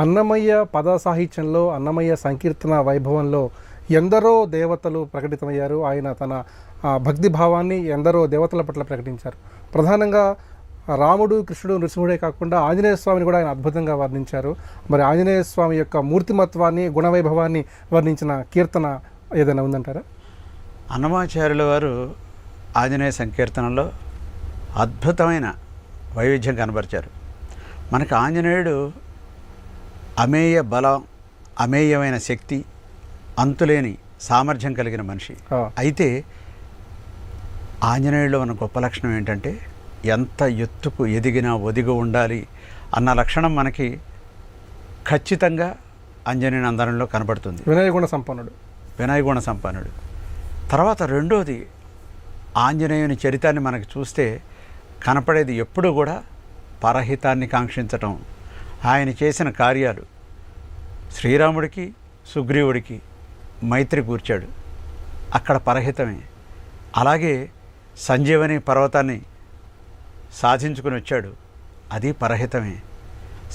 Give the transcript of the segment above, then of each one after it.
అన్నమయ్య పద సాహిత్యంలో, అన్నమయ్య సంకీర్తన వైభవంలో ఎందరో దేవతలు ప్రకటితమయ్యారు. ఆయన తన భక్తి భావాన్ని ఎందరో దేవతల పట్ల ప్రకటించారు. ప్రధానంగా రాముడు, కృష్ణుడు, నృసింహుడే కాకుండా ఆంజనేయ స్వామిని కూడా ఆయన అద్భుతంగా వర్ణించారు. మరి ఆంజనేయ స్వామి యొక్క మూర్తిమత్వాన్ని, గుణవైభవాన్ని వర్ణించిన కీర్తన ఏదైనా ఉందంటారా? అన్నమాచార్యుల వారు ఆంజనేయ సంకీర్తనలో అద్భుతమైన వైవిధ్యం కనబరిచారు. మనకు ఆంజనేయుడు అమేయ బలం, అమేయమైన శక్తి, అంతులేని సామర్థ్యం కలిగిన మనిషి. అయితే ఆంజనేయుడిలో ఉన్న గొప్ప లక్షణం ఏంటంటే ఎంత ఎత్తుకు ఎదిగినా ఒదిగి ఉండాలి అన్న లక్షణం మనకి ఖచ్చితంగా ఆంజనేయ నందనంలో కనబడుతుంది. వినయగుణ సంపన్నుడు. తర్వాత రెండోది, ఆంజనేయుని చరితాన్ని మనకి చూస్తే కనపడేది ఎప్పుడు కూడా పరహితాన్ని కాంక్షించటం. ఆయన చేసిన కార్యాలు, శ్రీరాముడికి సుగ్రీవుడికి మైత్రి కూర్చాడు, అక్కడ పరహితమే. అలాగే సంజీవని పర్వతాన్ని సాధించుకుని వచ్చాడు, అది పరహితమే.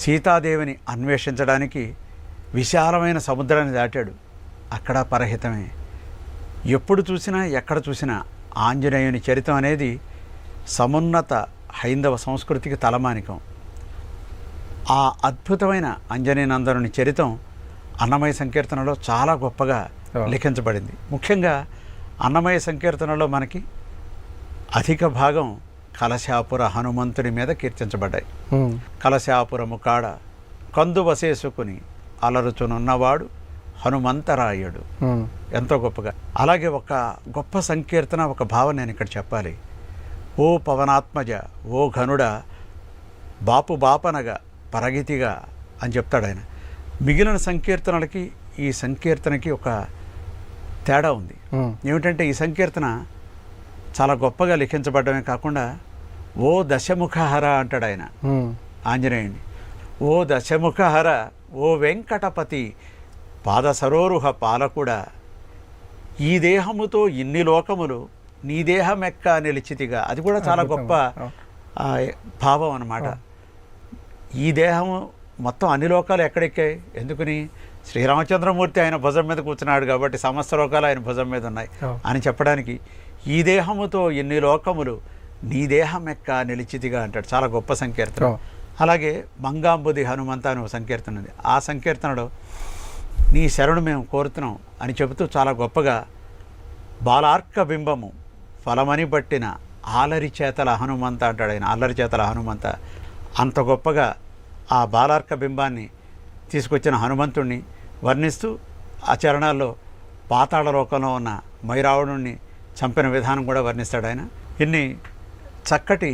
సీతాదేవిని అన్వేషించడానికి విశాలమైన సముద్రాన్ని దాటాడు, అక్కడ పరహితమే. ఎప్పుడు చూసినా ఎక్కడ చూసినా ఆంజనేయుని చరితం అనేది సమున్నత హైందవ సంస్కృతికి తలమానికం. ఆ అద్భుతమైన ఆంజనేయ నందనుని చరితం అన్నమయ్య సంకీర్తనలో చాలా గొప్పగా లిఖించబడింది. ముఖ్యంగా అన్నమయ్య సంకీర్తనలో మనకి అధిక భాగం కలశాపుర హనుమంతుని మీద కీర్తించబడ్డాయి. కలశాపురము కాడ కందు వసేసుకుని అలరుచునున్నవాడు హనుమంతరాయుడు, ఎంతో గొప్పగా. అలాగే ఒక గొప్ప సంకీర్తన, ఒక భావం నేను ఇక్కడ చెప్పాలి. ఓ పవనాత్మజ, ఓ ఘనుడ, బాపు బాపనగా పరగితిగా అని చెప్తాడు ఆయన. మిగిలిన సంకీర్తనలకి ఈ సంకీర్తనకి ఒక తేడా ఉంది. ఏమిటంటే ఈ సంకీర్తన చాలా గొప్పగా లిఖించబడ్డమే కాకుండా ఓ దశముఖహర అంటాడు ఆయన ఆంజనేయుని. ఓ దశముఖహర, ఓ వెంకటపతి పాద సరోరుహ పాలకుడా, ఈ దేహముతో ఇన్ని లోకములు నీ దేహమెక్క నిలిచితిగా. అది కూడా చాలా గొప్ప భావం అన్నమాట. ఈ దేహము మొత్తం అన్ని లోకాలు ఎక్కడెక్కాయి? ఎందుకని? శ్రీరామచంద్రమూర్తి ఆయన భుజం మీద కూర్చున్నాడు కాబట్టి సమస్త లోకాలు ఆయన భుజం మీద ఉన్నాయి అని చెప్పడానికి ఈ దేహముతో ఎన్ని లోకములు నీ దేహం ఎక్క నిలిచితిగా అంటాడు. చాలా గొప్ప సంకీర్తన. అలాగే మంగాంబుది హనుమంత అనే సంకీర్తన ఉంది. ఆ సంకీర్తనలో నీ శరణు మేము కోరుతున్నాం అని చెబుతూ చాలా గొప్పగా బాలార్క బింబము ఫలమని పట్టిన ఆలరి చేతల హనుమంత అంటాడు ఆయన. అల్లరి చేతల హనుమంత. అంత గొప్పగా ఆ బాలార్క బింబాన్ని తీసుకొచ్చిన హనుమంతుణ్ణి వర్ణిస్తూ ఆ చరణాల్లో పాతాళ లోకంలో ఉన్న మైరావణుణ్ణి చంపిన విధానం కూడా వర్ణిస్తాడు ఆయన. ఇన్ని చక్కటి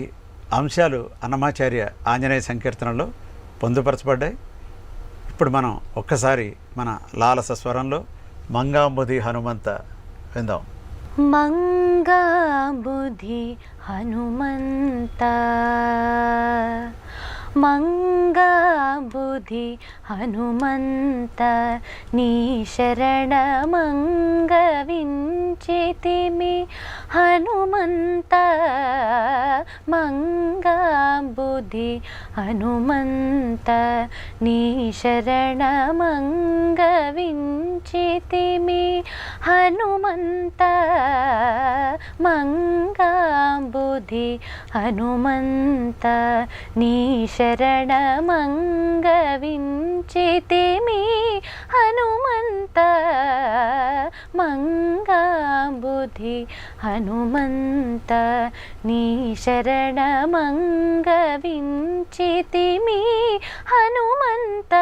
అంశాలు అన్నమాచార్య ఆంజనేయ సంకీర్తనలో పొందుపరచబడ్డాయి. ఇప్పుడు మనం ఒక్కసారి మన లాలస స్వరంలో మంగాంబుధి హనుమంత విందాం. మంగాంబుధి హనుమంత, మంగాంబుధి హనుమంత, నీ శరణమంగవించితిమి హనుమంత. మంగాంబుధి హనుమంత, నీ శరణమంగవించితిమి హనుమంత. మంగాంబుధి హనుమంత, నీ శరణమంగవించితిమి హనుమంత. మంగాంబుధి హనుమంత, నీ శరణమంగవించితిమి హనుమంత.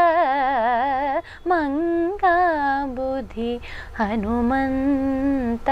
మంగాంబుధి హనుమంత.